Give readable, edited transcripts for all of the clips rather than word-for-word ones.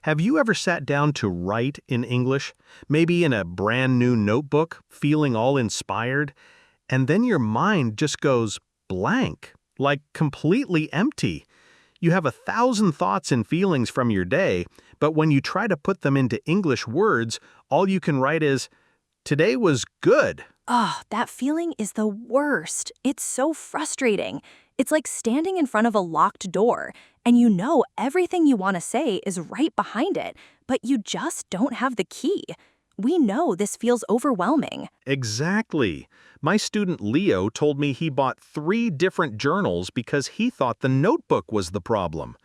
Have you ever sat down to write in English, maybe in a brand new notebook, feeling all inspired, and then your mind just goes blank, like completely empty? You have 1,000 thoughts and feelings from your day, but when you try to put them into English words, all you can write is, "Today was good." Oh, that feeling is the worst. It's so frustrating. It's like standing in front of a locked door, and you know everything you want to say is right behind it, but you just don't have the key. We know this feels overwhelming. Exactly. My student Leo told me he bought 3 different journals because he thought the notebook was the problem.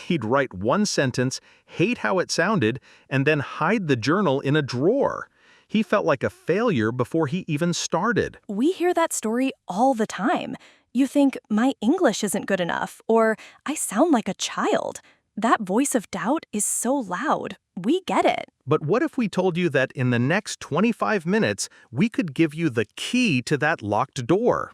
He'd write one sentence, hate how it sounded, and then hide the journal in a drawer. He felt like a failure before he even started. We hear that story all the time. You think, my English isn't good enough, or I sound like a child. That voice of doubt is so loud. We get it. But what if we told you that in the next 25 minutes, we could give you the key to that locked door?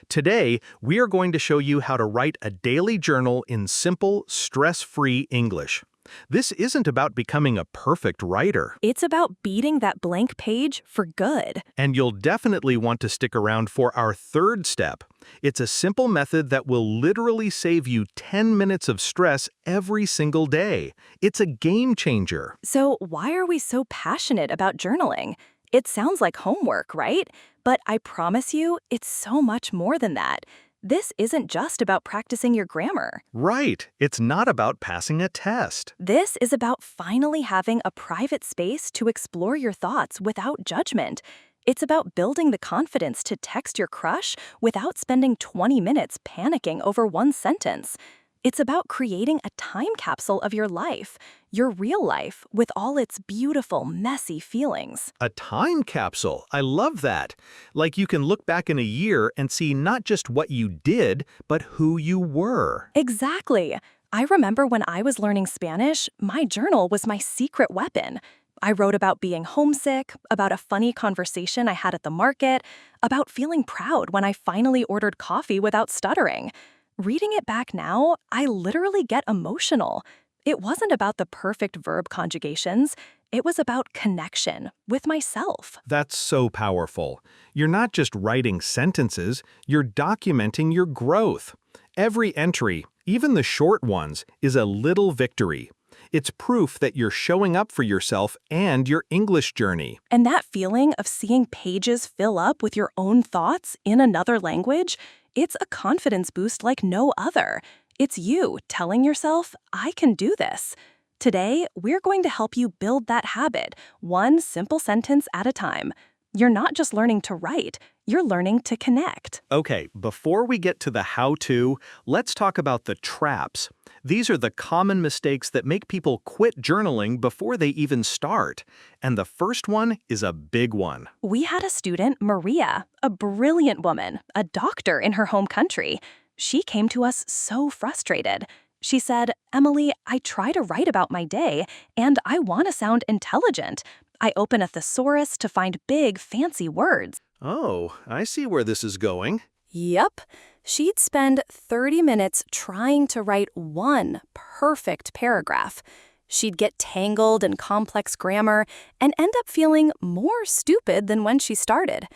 Today, we are going to show you how to write a daily journal in simple, stress-free English. This isn't about becoming a perfect writer. It's about beating that blank page for good. And you'll definitely want to stick around for our 3rd step. It's a simple method that will literally save you 10 minutes of stress every single day. It's a game changer. So why are we so passionate about journaling? It sounds like homework, right? But I promise you, it's so much more than that. This isn't just about practicing your grammar. Right. It's not about passing a test. This is about finally having a private space to explore your thoughts without judgment. It's about building the confidence to text your crush without spending 20 minutes panicking over one sentence. It's about creating a time capsule of your life, your real life, with all its beautiful, messy feelings. A time capsule. I love that. Like you can look back in a year and see not just what you did, but who you were. Exactly. I remember when I was learning Spanish, my journal was my secret weapon. I wrote about being homesick, about a funny conversation I had at the market, about feeling proud when I finally ordered coffee without stuttering. Reading it back now, I literally get emotional. It wasn't about the perfect verb conjugations. It was about connection with myself. That's so powerful. You're not just writing sentences, you're documenting your growth. Every entry, even the short ones, is a little victory. It's proof that you're showing up for yourself and your English journey. And that feeling of seeing pages fill up with your own thoughts in another language, it's a confidence boost like no other. It's you telling yourself, I can do this. Today, we're going to help you build that habit, one simple sentence at a time. You're not just learning to write, you're learning to connect. Okay, before we get to the how-to, let's talk about the traps. These are the common mistakes that make people quit journaling before they even start. And the first one is a big one. We had a student, Maria, a brilliant woman, a doctor in her home country. She came to us so frustrated. She said, "Emily, I try to write about my day, and I want to sound intelligent. I open a thesaurus to find big, fancy words." Oh, I see where this is going. Yep. She'd spend 30 minutes trying to write one perfect paragraph. She'd get tangled in complex grammar and end up feeling more stupid than when she started.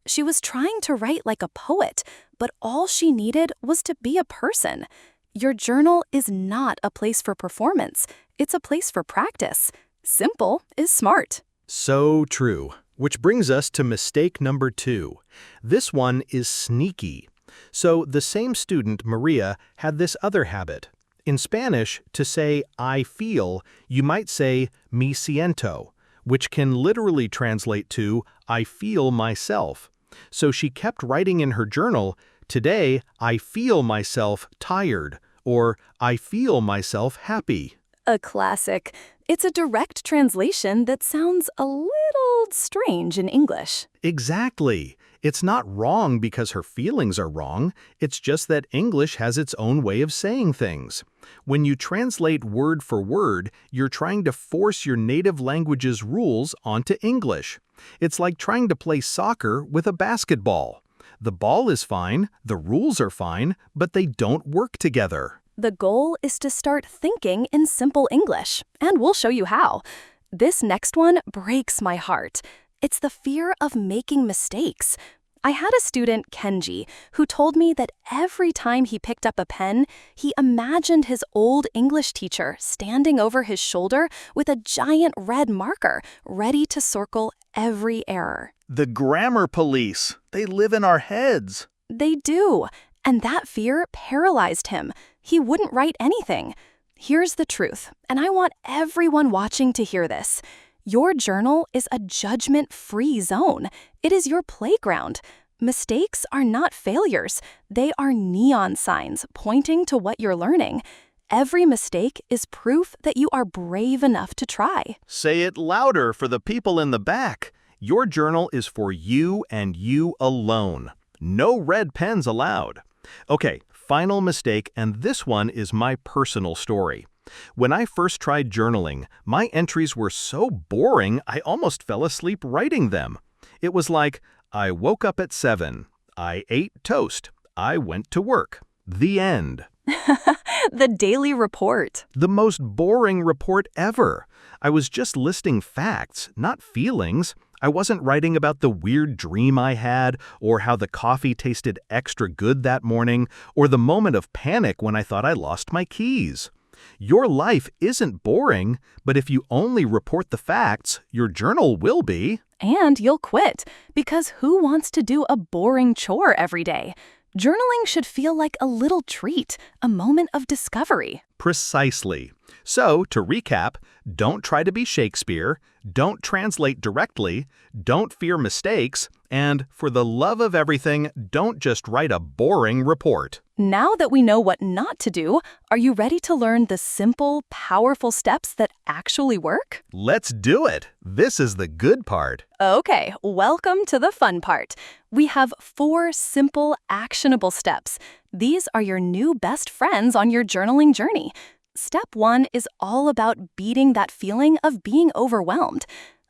She was trying to write like a poet, but all she needed was to be a person. Your journal is not a place for performance. It's a place for practice. Simple is smart. So true. Which brings us to mistake number 2. This one is sneaky. So the same student, Maria, had this other habit. In Spanish, to say I feel, you might say me siento, which can literally translate to I feel myself. So she kept writing in her journal, today I feel myself tired, or I feel myself happy. A classic. It's a direct translation that sounds a little strange in English. Exactly. It's not wrong because her feelings are wrong. It's just that English has its own way of saying things. When you translate word for word, you're trying to force your native language's rules onto English. It's like trying to play soccer with a basketball. The ball is fine, the rules are fine, but they don't work together. The goal is to start thinking in simple English, and we'll show you how. This next one breaks my heart. It's the fear of making mistakes. I had a student, Kenji, who told me that every time he picked up a pen, he imagined his old English teacher standing over his shoulder with a giant red marker, ready to circle every error. The grammar police, they live in our heads. They do, and that fear paralyzed him. He wouldn't write anything. Here's the truth, and I want everyone watching to hear this. Your journal is a judgment-free zone. It is your playground. Mistakes are not failures. They are neon signs pointing to what you're learning. Every mistake is proof that you are brave enough to try. Say it louder for the people in the back. Your journal is for you and you alone. No red pens allowed. Okay, final mistake, and this one is my personal story. When I first tried journaling, my entries were so boring I almost fell asleep writing them. It was like, I woke up at 7, I ate toast, I went to work. The end. The daily report. The most boring report ever. I was just listing facts, not feelings. I wasn't writing about the weird dream I had, or how the coffee tasted extra good that morning, or the moment of panic when I thought I lost my keys. Your life isn't boring, but if you only report the facts, your journal will be. And you'll quit, because who wants to do a boring chore every day? Journaling should feel like a little treat, a moment of discovery. Precisely. So, to recap, don't try to be Shakespeare, don't translate directly, don't fear mistakes, and, for the love of everything, don't just write a boring report. Now that we know what not to do, are you ready to learn the simple, powerful steps that actually work? Let's do it! This is the good part. Okay, welcome to the fun part. We have 4 simple, actionable steps. These are your new best friends on your journaling journey. Step 1 is all about beating that feeling of being overwhelmed.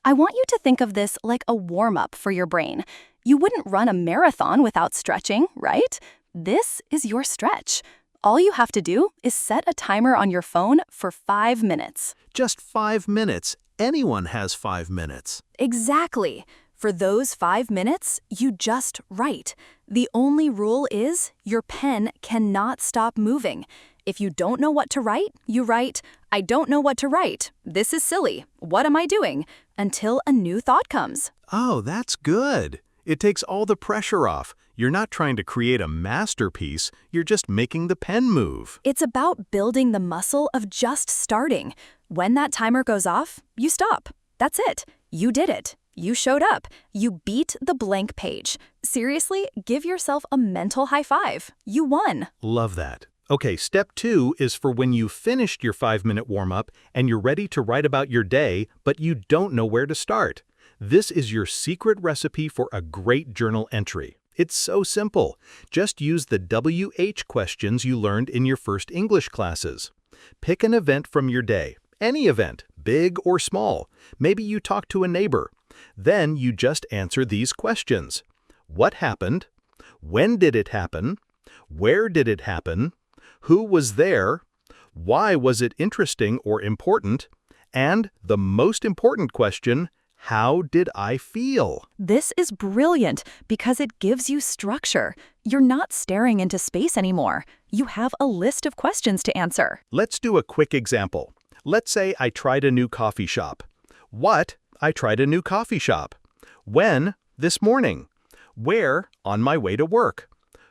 I want you to think of this like a warm-up for your brain. You wouldn't run a marathon without stretching, right? This is your stretch. All you have to do is set a timer on your phone for 5 minutes. Just 5 minutes. Anyone has 5 minutes. Exactly. For those 5 minutes, you just write. The only rule is your pen cannot stop moving. If you don't know what to write, you write, I don't know what to write. This is silly. What am I doing? Until a new thought comes. Oh, that's good. It takes all the pressure off. You're not trying to create a masterpiece. You're just making the pen move. It's about building the muscle of just starting. When that timer goes off, you stop. That's it. You did it. You showed up. You beat the blank page. Seriously, give yourself a mental high five. You won. Love that. Okay, step 2 is for when you finished your 5-minute warm-up and you're ready to write about your day, but you don't know where to start. This is your secret recipe for a great journal entry. It's so simple. Just use the WH questions you learned in your first English classes. Pick an event from your day. Any event, big or small. Maybe you talk to a neighbor. Then you just answer these questions. What happened? When did it happen? Where did it happen? Who was there? Why was it interesting or important? And the most important question, how did I feel? This is brilliant because it gives you structure. You're not staring into space anymore. You have a list of questions to answer. Let's do a quick example. Let's say I tried a new coffee shop. What? I tried a new coffee shop. When? This morning. Where? On my way to work.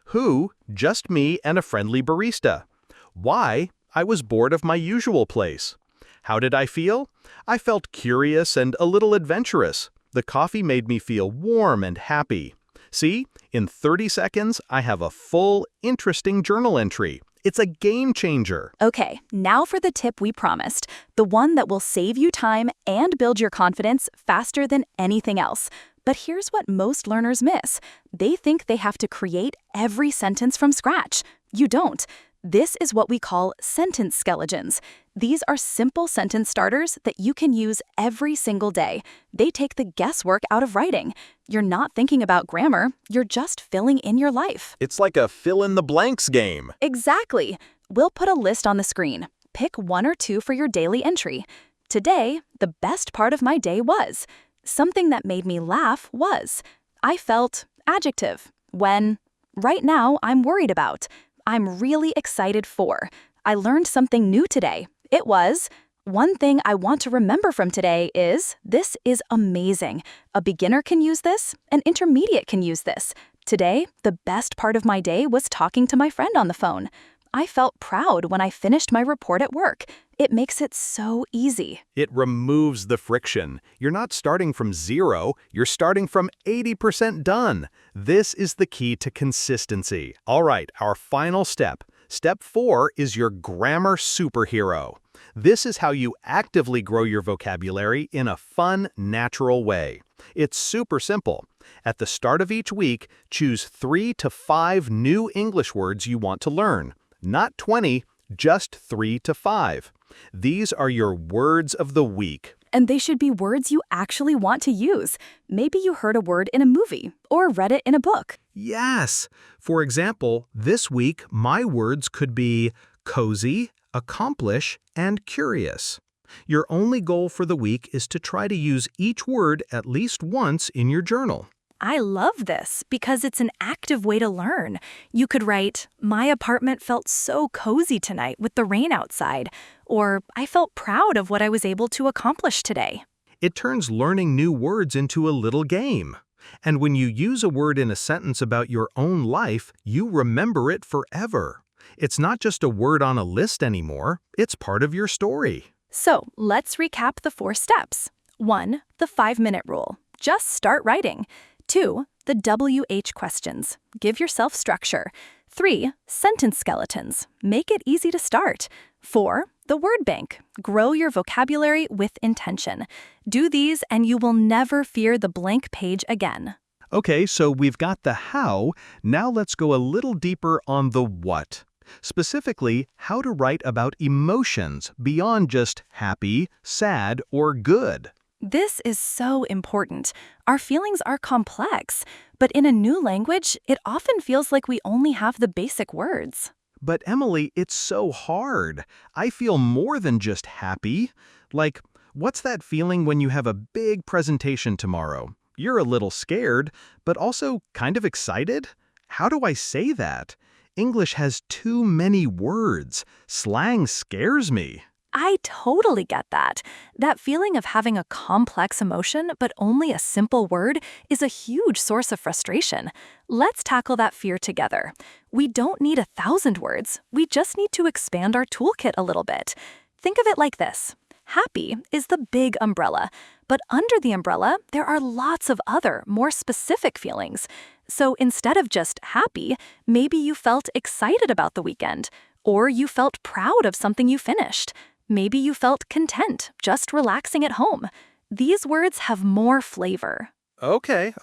Who? Just me and a friendly barista. Why? I was bored of my usual place. How did I feel? I felt curious and a little adventurous. The coffee made me feel warm and happy. See, in 30 seconds, I have a full, interesting journal entry. It's a game changer. Okay, now for the tip we promised, the one that will save you time and build your confidence faster than anything else. But here's what most learners miss. They think they have to create every sentence from scratch. You don't. This is what we call sentence skeletons. These are simple sentence starters that you can use every single day. They take the guesswork out of writing. You're not thinking about grammar, you're just filling in your life. It's like a fill-in-the-blanks game. Exactly. We'll put a list on the screen. Pick 1 or 2 for your daily entry. Today, the best part of my day was. Something that made me laugh was. I felt adjective. When. Right now, I'm worried about. I'm really excited for. I learned something new today. It was. One thing I want to remember from today is, this is amazing. A beginner can use this, an intermediate can use this. Today, the best part of my day was talking to my friend on the phone. I felt proud when I finished my report at work. It makes it so easy. It removes the friction. You're not starting from 0, you're starting from 80% done. This is the key to consistency. All right, our final step. Step 4 is your grammar superhero. This is how you actively grow your vocabulary in a fun, natural way. It's super simple. At the start of each week, choose 3 to 5 new English words you want to learn. Not 20, just 3 to 5. These are your words of the week. And they should be words you actually want to use. Maybe you heard a word in a movie or read it in a book. Yes! For example, this week, my words could be cozy, accomplish, and curious. Your only goal for the week is to try to use each word at least once in your journal. I love this because it's an active way to learn. You could write, my apartment felt so cozy tonight with the rain outside, or I felt proud of what I was able to accomplish today. It turns learning new words into a little game. And when you use a word in a sentence about your own life, you remember it forever. It's not just a word on a list anymore, it's part of your story. So let's recap the 4 steps. 1. The 5-minute rule. Just start writing. 2. The WH questions. Give yourself structure. 3. Sentence skeletons. Make it easy to start. 4. The word bank. Grow your vocabulary with intention. Do these and you will never fear the blank page again. Okay, so we've got the how. Now let's go a little deeper on the what. Specifically, how to write about emotions beyond just happy, sad, or good. This is so important. Our feelings are complex, but in a new language, it often feels like we only have the basic words. But Emily, it's so hard. I feel more than just happy. Like, what's that feeling when you have a big presentation tomorrow? You're a little scared, but also kind of excited? How do I say that? English has too many words. Slang scares me. I totally get that. That feeling of having a complex emotion but only a simple word is a huge source of frustration. Let's tackle that fear together. We don't need 1,000 words. We just need to expand our toolkit a little bit. Think of it like this. Happy is the big umbrella, but under the umbrella, there are lots of other, more specific feelings. So instead of just happy, maybe you felt excited about the weekend, or you felt proud of something you finished. Maybe you felt content, just relaxing at home. These words have more flavor. Okay,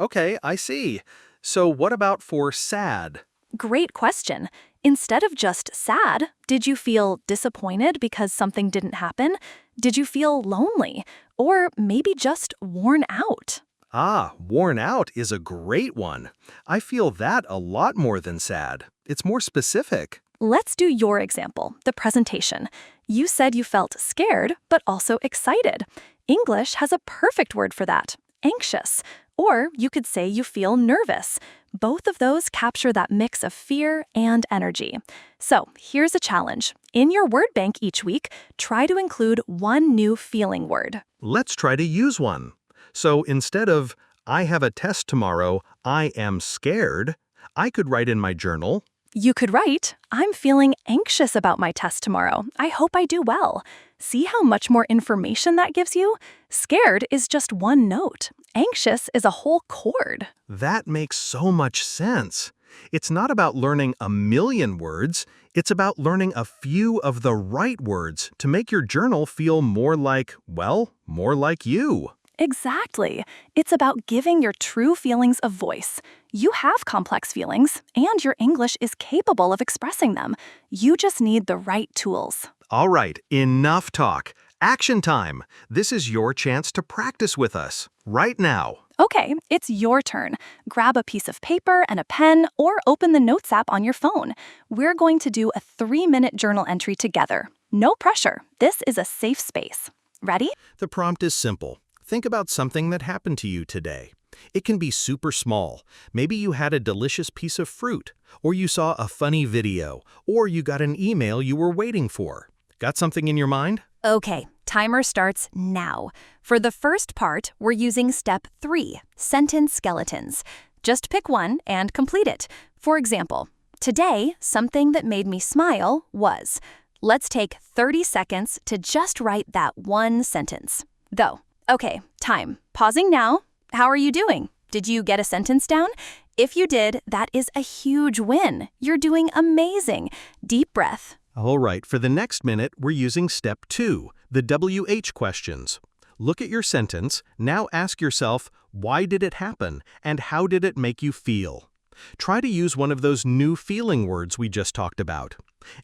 I see. So what about for sad? Great question. Instead of just sad, did you feel disappointed because something didn't happen? Did you feel lonely? Or maybe just worn out? Ah, worn out is a great one. I feel that a lot more than sad. It's more specific. Let's do your example, the presentation. You said you felt scared, but also excited. English has a perfect word for that, anxious. Or you could say you feel nervous. Both of those capture that mix of fear and energy. So here's a challenge. In your word bank each week, try to include one new feeling word. Let's try to use one. So instead of, I have a test tomorrow, I am scared, I could write in my journal, You could write, I'm feeling anxious about my test tomorrow. I hope I do well. See how much more information that gives you? Scared is just one note. Anxious is a whole chord. That makes so much sense. It's not about learning a million words, it's about learning a few of the right words to make your journal feel more like, well, more like you. Exactly. It's about giving your true feelings a voice. You have complex feelings, and your English is capable of expressing them. You just need the right tools. All right, enough talk. Action time. This is your chance to practice with us. right now. Okay, it's your turn. Grab a piece of paper and a pen or open the Notes app on your phone. We're going to do a 3-minute journal entry together. No pressure. This is a safe space. Ready? The prompt is simple. Think about something that happened to you today. It can be super small. Maybe you had a delicious piece of fruit, or you saw a funny video, or you got an email you were waiting for. Got something in your mind? Okay, timer starts now. For the first part, we're using step 3, sentence skeletons. Just pick one and complete it. For example, today, something that made me smile was. Let's take 30 seconds to just write that one sentence. Go. Okay, time. Pausing now. How are you doing? Did you get a sentence down? If you did, that is a huge win. You're doing amazing. Deep breath. All right, for the next minute, we're using step 2, the WH questions. Look at your sentence. Now ask yourself, why did it happen, and how did it make you feel? Try to use one of those new feeling words we just talked about.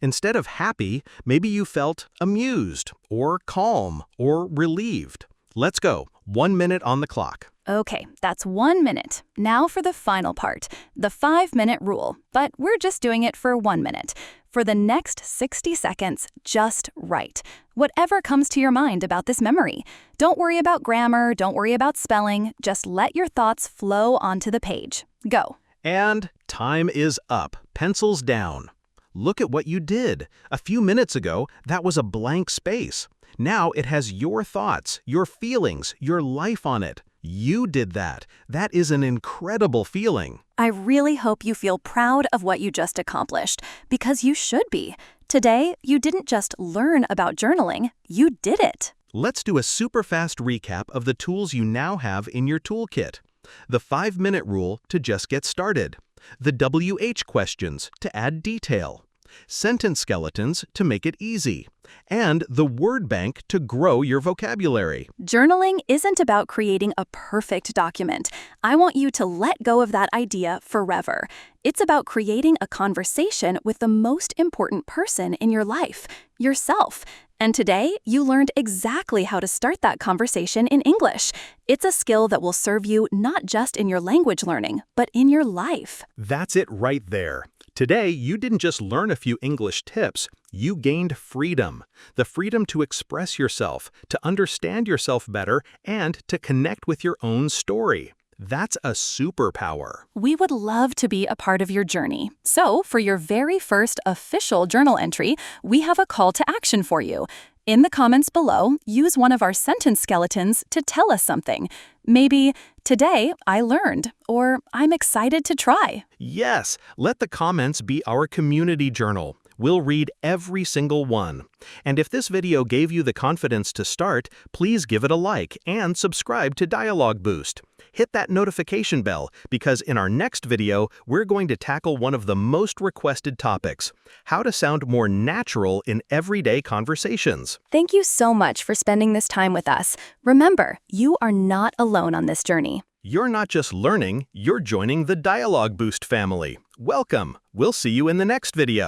Instead of happy, maybe you felt amused, or calm, or relieved. Let's go. 1 minute on the clock. Okay, that's 1 minute. Now for the final part, the 5-minute rule, but we're just doing it for 1 minute. For the next 60 seconds, just write. Whatever comes to your mind about this memory. Don't worry about grammar, don't worry about spelling, just let your thoughts flow onto the page. Go. And time is up. Pencils down. Look at what you did. A few minutes ago, that was a blank space. Now it has your thoughts, your feelings, your life on it. You did that. That is an incredible feeling. I really hope you feel proud of what you just accomplished, because you should be. Today, you didn't just learn about journaling, you did it. Let's do a super fast recap of the tools you now have in your toolkit. The 5-minute rule to just get started. The WH questions to add detail. Sentence skeletons to make it easy. And the word bank to grow your vocabulary. Journaling isn't about creating a perfect document. I want you to let go of that idea forever. It's about creating a conversation with the most important person in your life, yourself. And today, you learned exactly how to start that conversation in English. It's a skill that will serve you not just in your language learning, but in your life. That's it right there. Today, you didn't just learn a few English tips, you gained freedom. The freedom to express yourself, to understand yourself better, and to connect with your own story. That's a superpower. We would love to be a part of your journey. So, for your very first official journal entry, we have a call to action for you. In the comments below, use one of our sentence skeletons to tell us something. Maybe, today I learned, or I'm excited to try. Yes, let the comments be our community journal. We'll read every single one. And if this video gave you the confidence to start, please give it a like and subscribe to DialogueBoost. Hit that notification bell because in our next video, we're going to tackle one of the most requested topics, how to sound more natural in everyday conversations. Thank you so much for spending this time with us. Remember, you are not alone on this journey. You're not just learning, you're joining the DialogueBoost family. Welcome. We'll see you in the next video.